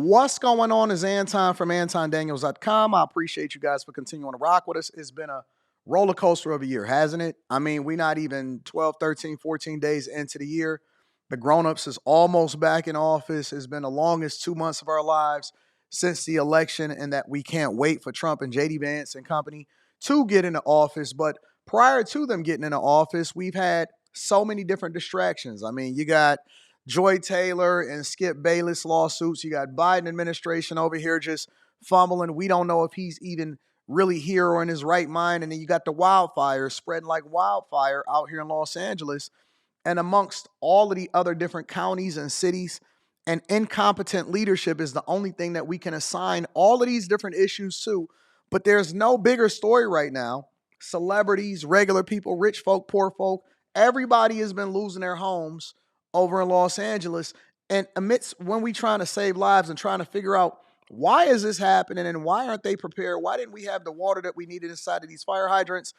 What's going on is Anton from antondaniels.com. I appreciate you guys for continuing to rock with us. It's been a roller coaster of a year, hasn't it? I mean, we're not even 12, 13, 14 days into the year. The grown-ups is almost back in office. It's been the longest 2 months of our lives since the election, and that we can't wait for Trump and JD Vance and company to get into office. But prior to them getting into office, we've had so many different distractions. I mean, you got Joy Taylor and Skip Bayless lawsuits. You got Biden administration over here just fumbling. We don't know if he's even really here or in his right mind. And then you got the wildfires spreading like wildfire out here in Los Angeles and amongst all of the other different counties and cities. And incompetent leadership is the only thing that we can assign all of these different issues to. But there's no bigger story right now. Celebrities, regular people, rich folk, poor folk, everybody has been losing their homes over in Los Angeles. And amidst when we trying to save lives and trying to figure out why is this happening and why aren't they prepared? Why didn't we have the water that we needed inside of these fire hydrants?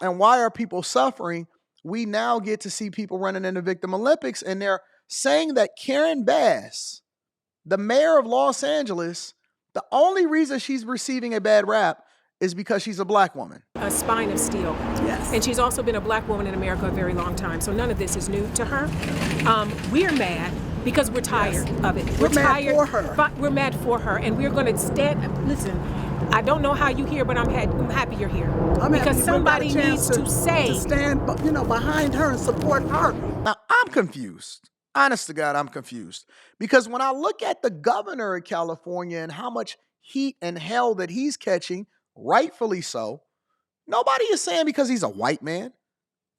And why are people suffering? We now get to see people running in the Victim Olympics, and they're saying that Karen Bass, the mayor of Los Angeles, the only reason she's receiving a bad rap is because she's a black woman. A spine of steel. Yes. And she's also been a black woman in America a very long time. So none of this is new to her. We're mad because we're tired of it. We're mad tired for her. We're mad for her. And we're going to stand. Listen, I don't know how you here, but I'm happy you're here. Because somebody needs to stand, behind her and support her. Now, I'm confused. Honest to God, I'm confused. Because when I look at the governor of California and how much heat and hell that he's catching, rightfully so, nobody is saying because he's a white man.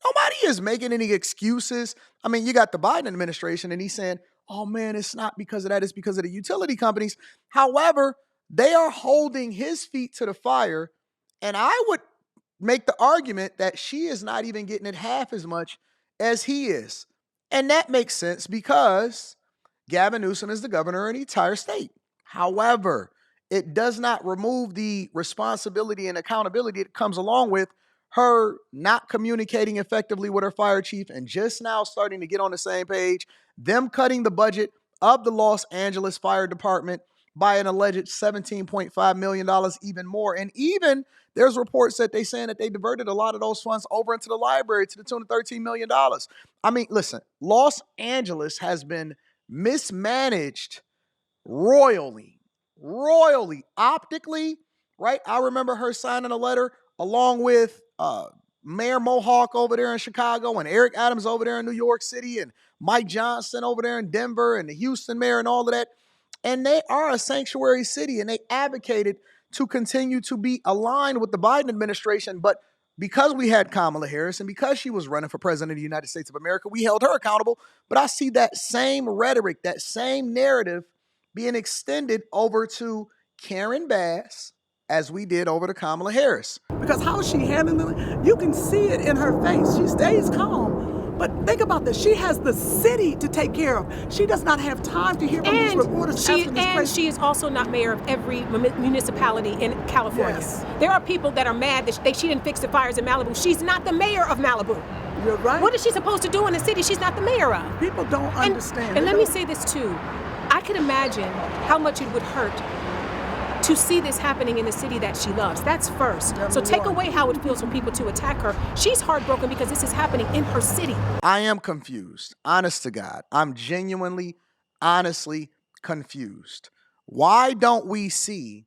Nobody is making any excuses. I mean, you got the Biden administration and he's saying, oh man, it's not because of that, it's because of the utility companies. However, they are holding his feet to the fire. And I would make the argument that she is not even getting it half as much as he is. And that makes sense because Gavin Newsom is the governor of the entire state. However, it does not remove the responsibility and accountability that comes along with her not communicating effectively with her fire chief and just now starting to get on the same page, them cutting the budget of the Los Angeles Fire Department by an alleged $17.5 million even more. And even there's reports that they're saying that they diverted a lot of those funds over into the library to the tune of $13 million. I mean, listen, Los Angeles has been mismanaged royally, optically, right? I remember her signing a letter along with Mayor Mohawk over there in Chicago and Eric Adams over there in New York City and Mike Johnson over there in Denver and the Houston mayor and all of that. And they are a sanctuary city, and they advocated to continue to be aligned with the Biden administration. But because we had Kamala Harris and because she was running for president of the United States of America, we held her accountable. But I see that same rhetoric, that same narrative being extended over to Karen Bass as we did over to Kamala Harris. Because how is she handling it? You can see it in her face. She stays calm. But think about this. She has the city to take care of. She does not have time to hear from these reporters. And she is also not mayor of every municipality in California. Yes. There are people that are mad that she didn't fix the fires in Malibu. She's not the mayor of Malibu. You're right. What is she supposed to do in the city she's not the mayor of? People don't understand. And let me say this too. I could imagine how much it would hurt to see this happening in the city that she loves. That's first. So take away how it feels for people to attack her. She's heartbroken because this is happening in her city. I am confused. Honest to God. I'm genuinely, honestly confused. Why don't we see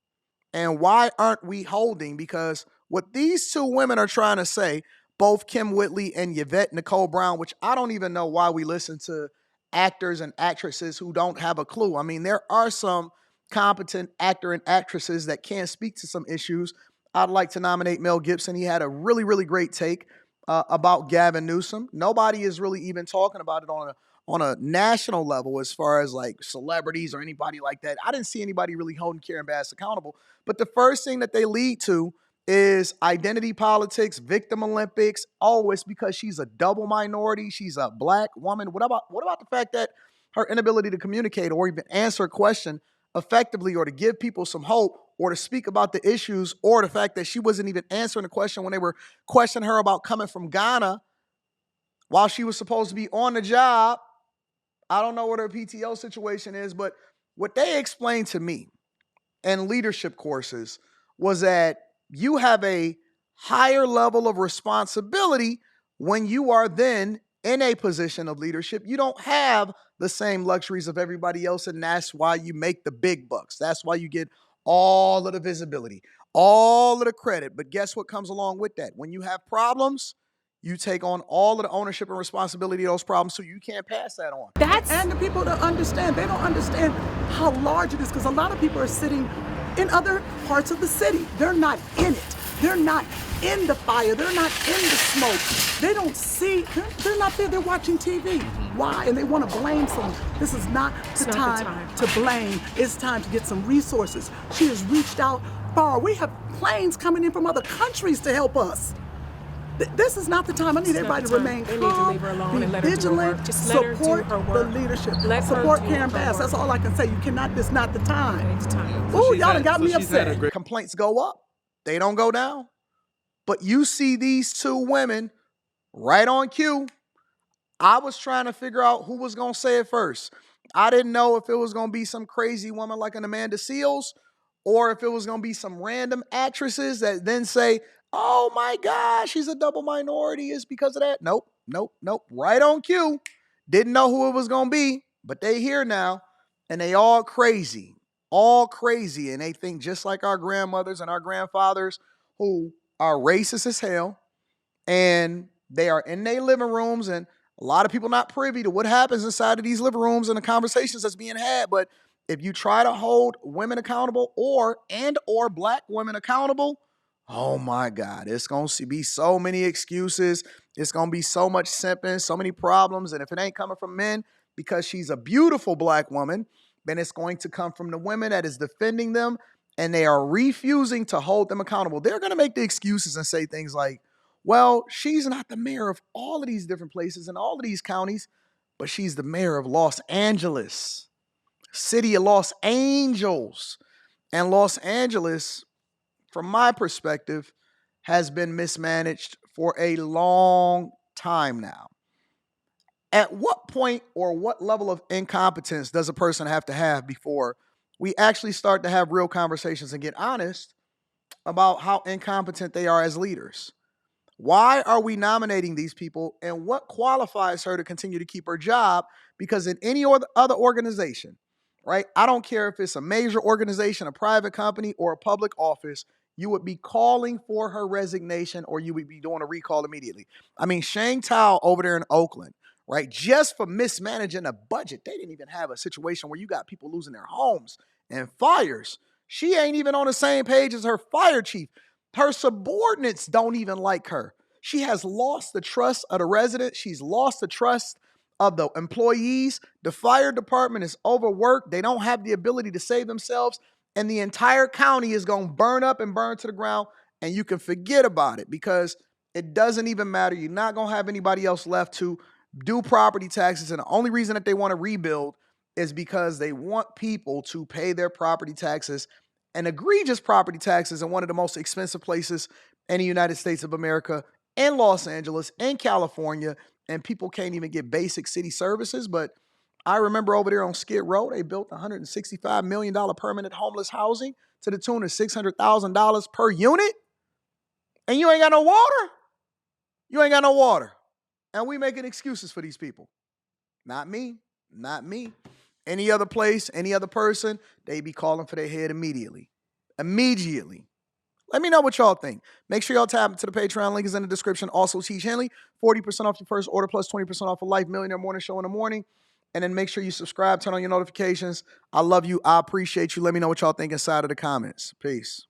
and why aren't we holding? Because what these two women are trying to say, both Kim Whitley and Yvette Nicole Brown, which I don't even know why we listen to actors and actresses who don't have a clue. I mean, there are some competent actor and actresses that can speak to some issues. I'd like to nominate Mel Gibson. He had a really, really great take about Gavin Newsom. Nobody is really even talking about it on a national level as far as like celebrities or anybody like that. I didn't see anybody really holding Karen Bass accountable. But the first thing that they lead to is identity politics, victim Olympics. Oh, it's because she's a double minority. She's a black woman. What about the fact that her inability to communicate or even answer a question effectively or to give people some hope or to speak about the issues, or the fact that she wasn't even answering the question when they were questioning her about coming from Ghana while she was supposed to be on the job. I don't know what her PTO situation is, but What they explained to me in leadership courses was that you have a higher level of responsibility when you are then in a position of leadership. You don't have the same luxuries of everybody else, and that's why you make the big bucks. That's why you get all of the visibility, all of the credit. But guess what comes along with that? When you have problems, you take on all of the ownership and responsibility of those problems, so you can't pass that on. And the people don't understand. They don't understand how large it is, because a lot of people are sitting in other parts of the city. They're not in it. They're not in the fire. They're not in the smoke. They don't see. They're not there. They're watching TV. Why? And they want to blame someone. This is not the time to blame. It's time to get some resources. She has reached out far. We have planes coming in from other countries to help us. This is not the time. I need everybody to remain calm, they need to leave her alone and let her do her work. Just let her do support her work. the leadership, Let her support do Karen her Bass. work. That's all I can say. You cannot. This not the time. It's time. Ooh, y'all done got me upset. Complaints go up, they don't go down. But you see these two women right on cue. I was trying to figure out who was going to say it first. I didn't know if it was going to be some crazy woman like an Amanda Seales, or if it was going to be some random actresses that then say, oh my gosh, she's a double minority. It's because of that. Nope. Right on cue. Didn't know who it was going to be, but they here now, and they all crazy. And they think just like our grandmothers and our grandfathers, who are racist as hell, and they are in their living rooms, and a lot of people not privy to what happens inside of these living rooms and the conversations that's being had. But if you try to hold women accountable or black women accountable, oh my God, it's going to be so many excuses. It's going to be so much simping, so many problems. And if it ain't coming from men because she's a beautiful black woman, then it's going to come from the women that is defending them, and they are refusing to hold them accountable. They're going to make the excuses and say things like, well, she's not the mayor of all of these different places and all of these counties, but she's the mayor of Los Angeles, city of Los Angels. And Los Angeles, from my perspective, has been mismanaged for a long time now. At what point or what level of incompetence does a person have to have before we actually start to have real conversations and get honest about how incompetent they are as leaders? Why are we nominating these people, and what qualifies her to continue to keep her job? Because in any other organization, right? I don't care if it's a major organization, a private company, or a public office, you would be calling for her resignation, or you would be doing a recall immediately. I mean, Shane Tao over there in Oakland, right? Just for mismanaging a budget. They didn't even have a situation where you got people losing their homes and fires. She ain't even on the same page as her fire chief. Her subordinates don't even like her. She has lost the trust of the residents. She's lost the trust of the employees. The fire department is overworked. They don't have the ability to save themselves. And the entire county is going to burn up and burn to the ground. And you can forget about it, because it doesn't even matter. You're not going to have anybody else left to do property taxes. And the only reason that they want to rebuild is because they want people to pay their property taxes, and egregious property taxes, in one of the most expensive places in the United States of America, in Los Angeles, in California, and people can't even get basic city services. But I remember over there on Skid Row, they built $165 million permanent homeless housing to the tune of $600,000 per unit, and you ain't got no water. You ain't got no water. And we making excuses for these people. Not me. Any other place, any other person, they be calling for their head immediately. Let me know what y'all think. Make sure y'all tap into the Patreon. Link is in the description. Also, Teach Henley, 40% off your first order plus 20% off a Life Millionaire Morning Show in the morning. And then make sure you subscribe, turn on your notifications. I love you. I appreciate you. Let me know what y'all think inside of the comments. Peace.